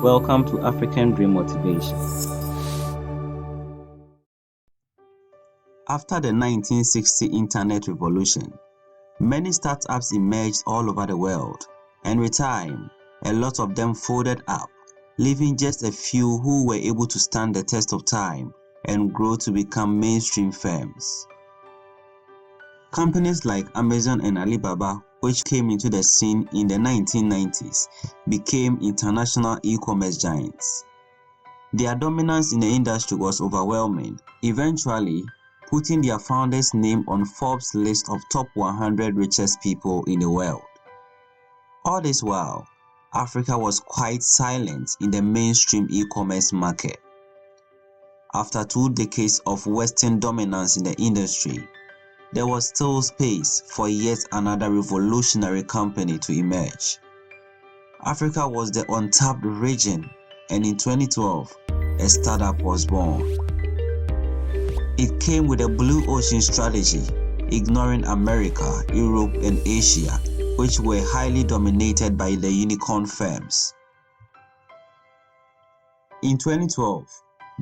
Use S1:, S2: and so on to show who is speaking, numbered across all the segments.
S1: Welcome to African Dream Motivation. After the 1960 Internet Revolution, many startups emerged all over the world, and with time, a lot of them folded up, leaving just a few who were able to stand the test of time and grow to become mainstream firms. Companies like Amazon and Alibaba, which came into the scene in the 1990s, became international e-commerce giants. Their dominance in the industry was overwhelming, eventually putting their founders' name on Forbes' list of top 100 richest people in the world. All this while, Africa was quite silent in the mainstream e-commerce market. After 2 decades of Western dominance in the industry, there was still space for yet another revolutionary company to emerge. Africa was the untapped region, and in 2012, a startup was born. It came with a blue ocean strategy, ignoring America, Europe, and Asia, which were highly dominated by the unicorn firms. In 2012,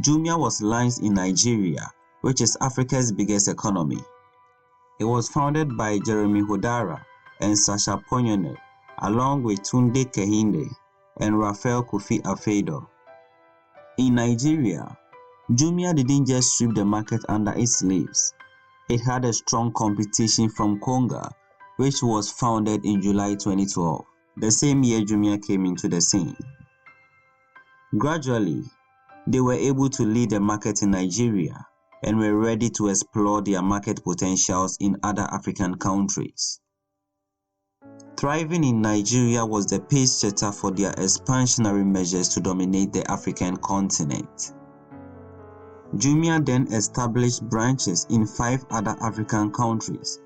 S1: Jumia was launched in Nigeria, which is Africa's biggest economy. It was founded by Jeremy Hodara and Sasha Ponyone, along with Tunde Kehinde and Raphael Kofi Afedo. In Nigeria, Jumia didn't just sweep the market under its sleeves. It had a strong competition from Konga, which was founded in July 2012, the same year Jumia came into the scene. Gradually, they were able to lead the market in Nigeria and were ready to explore their market potentials in other African countries. Thriving in Nigeria was the pace setter for their expansionary measures to dominate the African continent. Jumia then established branches in 5 other African countries,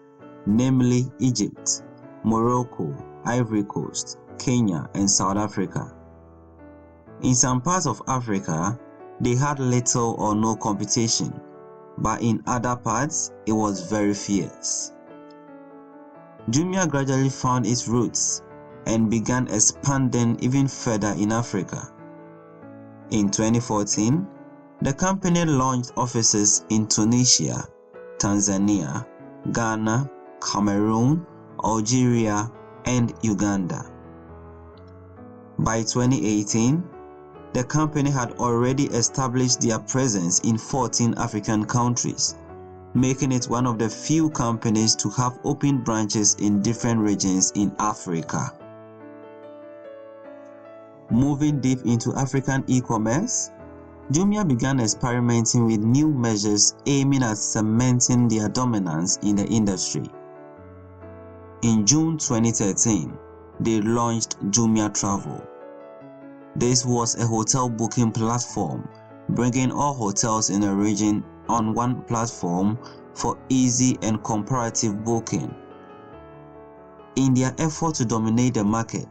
S1: namely Egypt, Morocco, Ivory Coast, Kenya, and South Africa. In some parts of Africa, they had little or no competition, but in other parts, it was very fierce. Jumia gradually found its roots and began expanding even further in Africa. In 2014, the company launched offices in Tunisia, Tanzania, Ghana, Cameroon, Algeria, and Uganda. By 2018, the company had already established their presence in 14 African countries, making it one of the few companies to have opened branches in different regions in Africa. Moving deep into African e-commerce, Jumia began experimenting with new measures aiming at cementing their dominance in the industry. In June 2013, they launched Jumia Travel. This was a hotel booking platform, bringing all hotels in a region on one platform for easy and comparative booking. In their effort to dominate the market,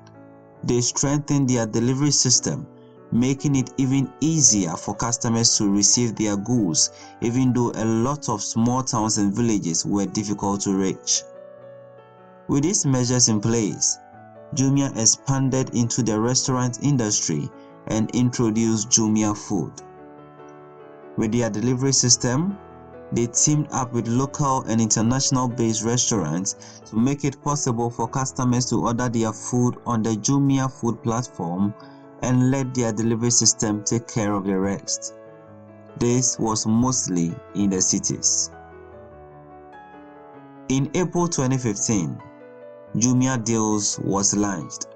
S1: they strengthened their delivery system, making it even easier for customers to receive their goods, even though a lot of small towns and villages were difficult to reach. With these measures in place, Jumia expanded into the restaurant industry and introduced Jumia Food. With their delivery system, they teamed up with local and international-based restaurants to make it possible for customers to order their food on the Jumia Food platform and let their delivery system take care of the rest. This was mostly in the cities. In April 2015, Jumia Deals was launched.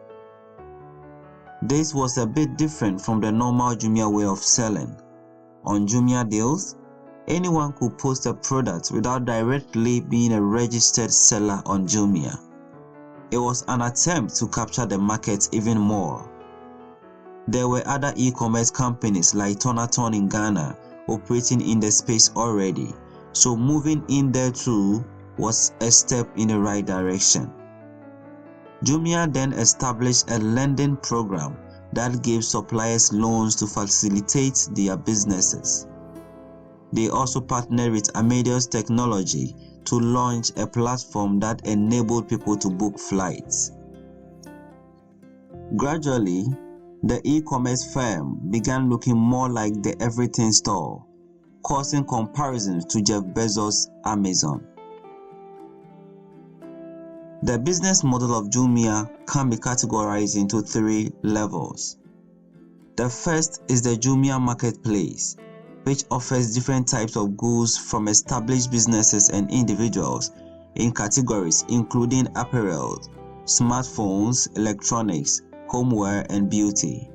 S1: This was a bit different from the normal Jumia way of selling. On Jumia Deals, anyone could post a product without directly being a registered seller on Jumia. It was an attempt to capture the market even more. There were other e-commerce companies like Tonaton in Ghana operating in the space already, so moving in there too was a step in the right direction. Jumia then established a lending program that gave suppliers loans to facilitate their businesses. They also partnered with Amadeus Technology to launch a platform that enabled people to book flights. Gradually, the e-commerce firm began looking more like the everything store, causing comparisons to Jeff Bezos' Amazon. The business model of Jumia can be categorized into 3 levels. The first is the Jumia Marketplace, which offers different types of goods from established businesses and individuals in categories including apparel, smartphones, electronics, homeware, and beauty.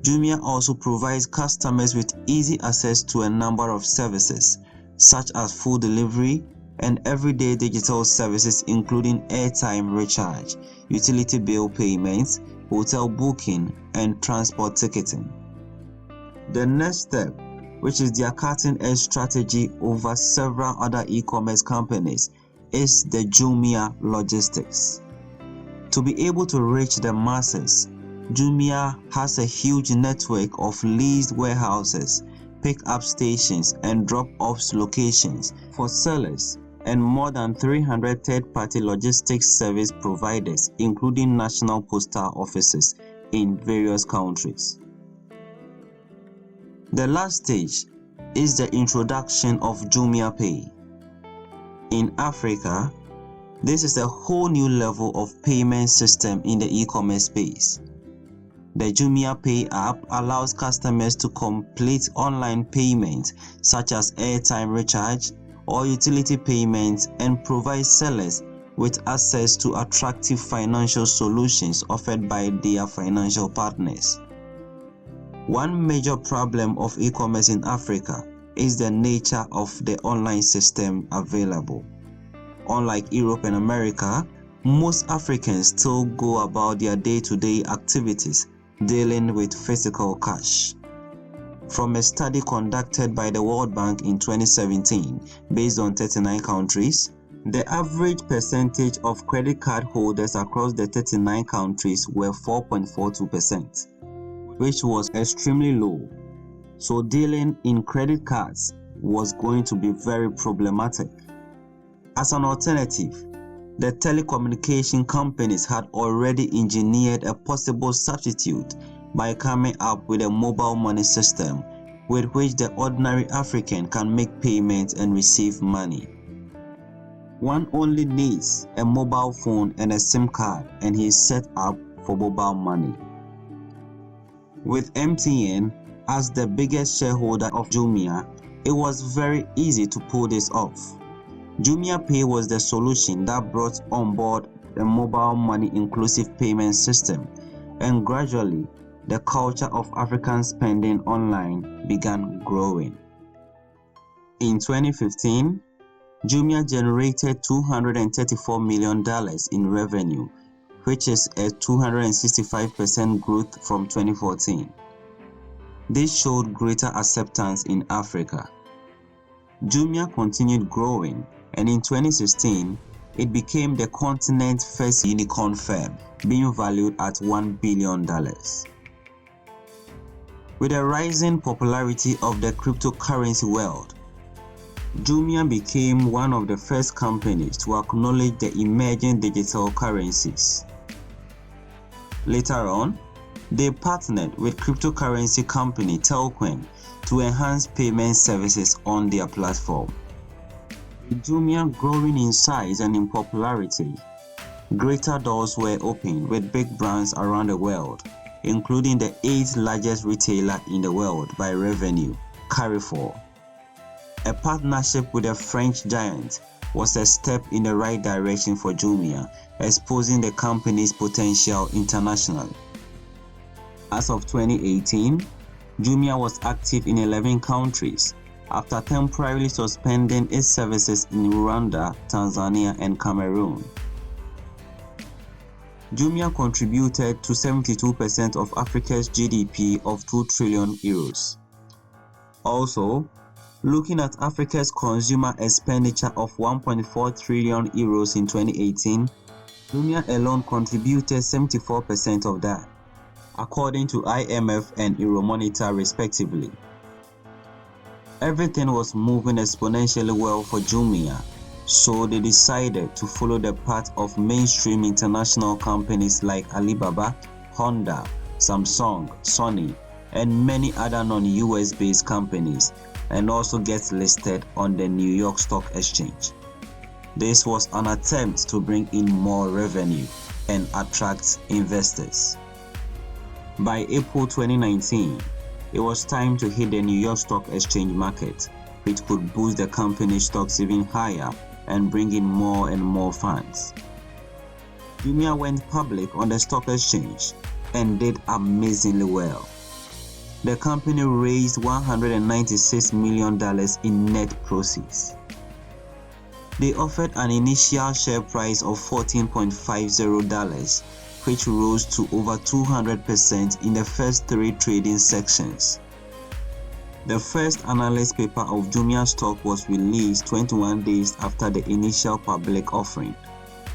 S1: Jumia also provides customers with easy access to a number of services, such as food delivery and everyday digital services including airtime recharge, utility bill payments, hotel booking, and transport ticketing. The next step, which is their cutting-edge strategy over several other e-commerce companies, is the Jumia Logistics. To be able to reach the masses, Jumia has a huge network of leased warehouses, pick-up stations, and drop-off locations for sellers, and more than 300 third-party logistics service providers, including national postal offices in various countries. The last stage is the introduction of Jumia Pay. In Africa, this is a whole new level of payment system in the e-commerce space. The Jumia Pay app allows customers to complete online payments such as airtime recharge or utility payments and provides sellers with access to attractive financial solutions offered by their financial partners. One major problem of e-commerce in Africa is the nature of the online system available. Unlike Europe and America, most Africans still go about their day-to-day activities dealing with physical cash. From a study conducted by the World Bank in 2017, based on 39 countries, the average percentage of credit card holders across the 39 countries were 4.42%, which was extremely low. So dealing in credit cards was going to be very problematic. As an alternative, the telecommunication companies had already engineered a possible substitute by coming up with a mobile money system with which the ordinary African can make payments and receive money. One only needs a mobile phone and a SIM card and he is set up for mobile money. With MTN as the biggest shareholder of Jumia, it was very easy to pull this off. Jumia Pay was the solution that brought on board a mobile money inclusive payment system, and gradually the culture of African spending online began growing. In 2015, Jumia generated $234 million in revenue, which is a 265% growth from 2014. This showed greater acceptance in Africa. Jumia continued growing, and in 2016, it became the continent's first unicorn firm, being valued at $1 billion. With the rising popularity of the cryptocurrency world, Jumia became one of the first companies to acknowledge the emerging digital currencies. Later on, they partnered with cryptocurrency company Telcoin to enhance payment services on their platform. With Jumia growing in size and in popularity, greater doors were opened with big brands around the world, including the 8th largest retailer in the world by revenue, Carrefour. A partnership with a French giant was a step in the right direction for Jumia, exposing the company's potential internationally. As of 2018, Jumia was active in 11 countries after temporarily suspending its services in Rwanda, Tanzania, and Cameroon. Jumia contributed to 72% of Africa's GDP of 2 trillion euros. Also, looking at Africa's consumer expenditure of 1.4 trillion euros in 2018, Jumia alone contributed 74% of that, according to IMF and Euromonitor respectively. Everything was moving exponentially well for Jumia, so they decided to follow the path of mainstream international companies like Alibaba, Honda, Samsung, Sony, and many other non-US based companies, and also gets listed on the New York Stock Exchange. This was an attempt to bring in more revenue and attract investors. By April 2019, it was time to hit the New York Stock Exchange market, which could boost the company's stocks even higher and bring in more and more funds. Jumia went public on the stock exchange and did amazingly well. The company raised $196 million in net proceeds. They offered an initial share price of $14.50, which rose to over 200% in the first 3 trading sections. The first analyst paper of Jumia stock was released 21 days after the initial public offering,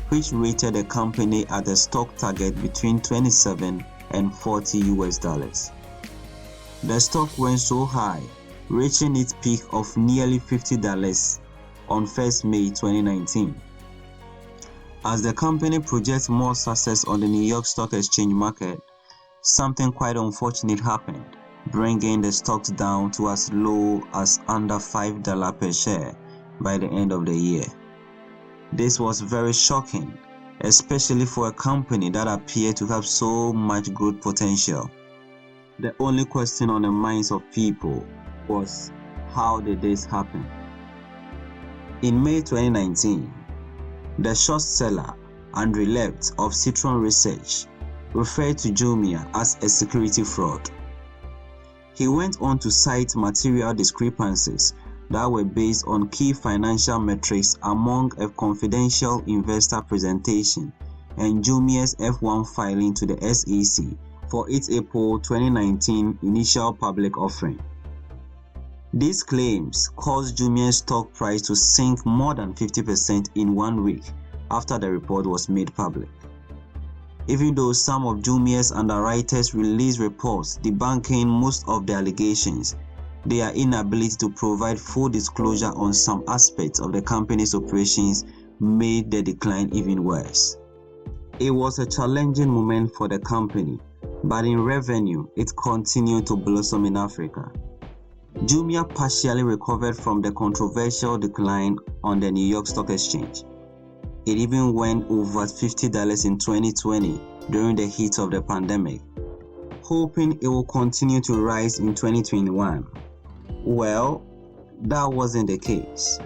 S1: which rated the company at a stock target between $27 and $40. The stock went so high, reaching its peak of nearly $50 on 1st May 2019. As the company projects more success on the New York Stock Exchange market, something quite unfortunate happened, bringing the stocks down to as low as under $5 per share by the end of the year. This was very shocking, especially for a company that appeared to have so much growth potential. The only question on the minds of people was, how did this happen? In May 2019, the short seller Andrew Lept of Citron Research referred to Jumia as a security fraud. He went on to cite material discrepancies that were based on key financial metrics among a confidential investor presentation and Jumia's F1 filing to the SEC for its April 2019 initial public offering. These claims caused Jumia's stock price to sink more than 50% in 1 week after the report was made public. Even though some of Jumia's underwriters released reports debunking most of the allegations, their inability to provide full disclosure on some aspects of the company's operations made the decline even worse. It was a challenging moment for the company, but in revenue, it continued to blossom in Africa. Jumia partially recovered from the controversial decline on the New York Stock Exchange. It even went over $50 in 2020 during the heat of the pandemic, hoping it will continue to rise in 2021. Well, that wasn't the case.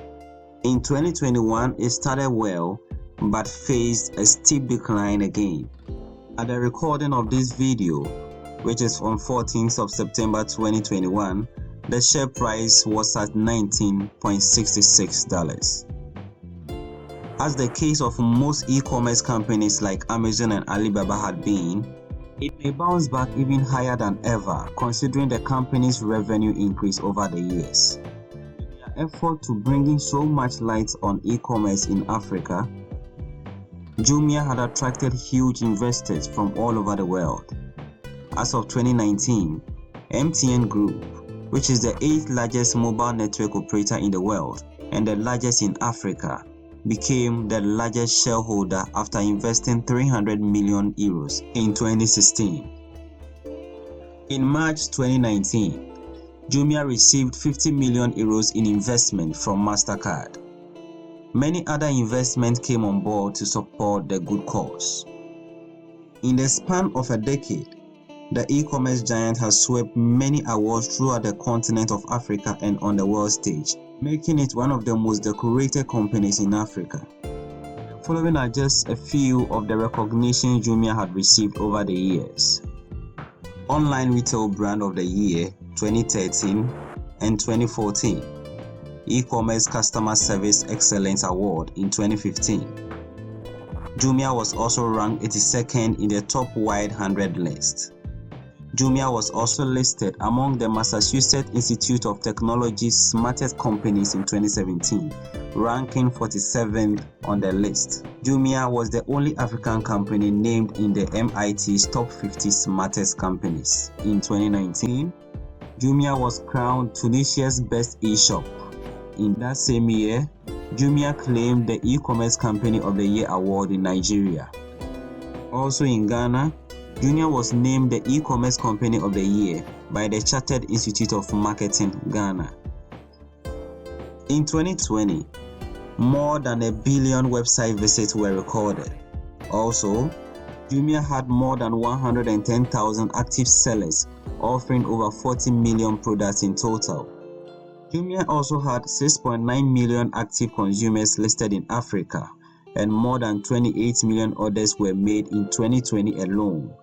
S1: In 2021, it started well, but faced a steep decline again. At the recording of this video, which is on 14th of September 2021, the share price was at $19.66. As the case of most e-commerce companies like Amazon and Alibaba had been, it may bounce back even higher than ever considering the company's revenue increase over the years. In their effort to bring in so much light on e-commerce in Africa, Jumia had attracted huge investors from all over the world. As of 2019, MTN Group, which is the 8th largest mobile network operator in the world and the largest in Africa, became the largest shareholder after investing €300 million in 2016. In March 2019, Jumia received €50 million in investment from MasterCard. Many other investments came on board to support the good cause. In the span of a decade, the e-commerce giant has swept many awards throughout the continent of Africa and on the world stage, making it one of the most decorated companies in Africa. The following are just a few of the recognition Jumia had received over the years. Online Retail Brand of the Year 2013 and 2014, E-commerce Customer Service Excellence Award in 2015. Jumia was also ranked 82nd in the top wide 100 list. Jumia was also listed among the Massachusetts Institute of Technology's smartest companies in 2017, ranking 47th on the list. Jumia was the only African company named in the MIT's top 50 smartest companies. In 2019, Jumia was crowned Tunisia's best e-shop. In that same year, Jumia claimed the e-commerce company of the year award in Nigeria. Also in Ghana, Jumia was named the e-commerce company of the year by the Chartered Institute of Marketing, Ghana. In 2020, more than 1 billion website visits were recorded. Also, Jumia had more than 110,000 active sellers, offering over 40 million products in total. Jumia also had 6.9 million active consumers listed in Africa, and more than 28 million orders were made in 2020 alone.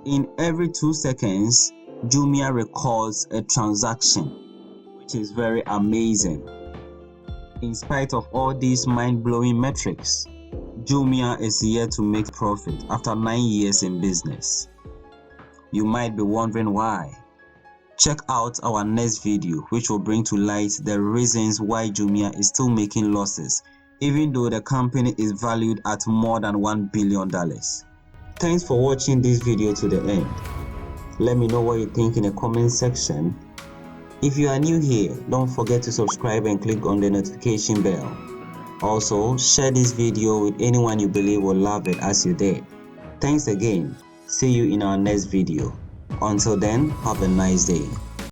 S1: In every 2 seconds, Jumia records a transaction, which is very amazing. In spite of all these mind-blowing metrics, Jumia is yet to make profit after 9 years in business. You might be wondering why. Check out our next video, which will bring to light the reasons why Jumia is still making losses, even though the company is valued at more than $1 billion. Thanks for watching this video to the end. Let me know what you think in the comment section. If you are new here, don't forget to subscribe and click on the notification bell. Also, share this video with anyone you believe will love it as you did. Thanks again. See you in our next video. Until then, have a nice day.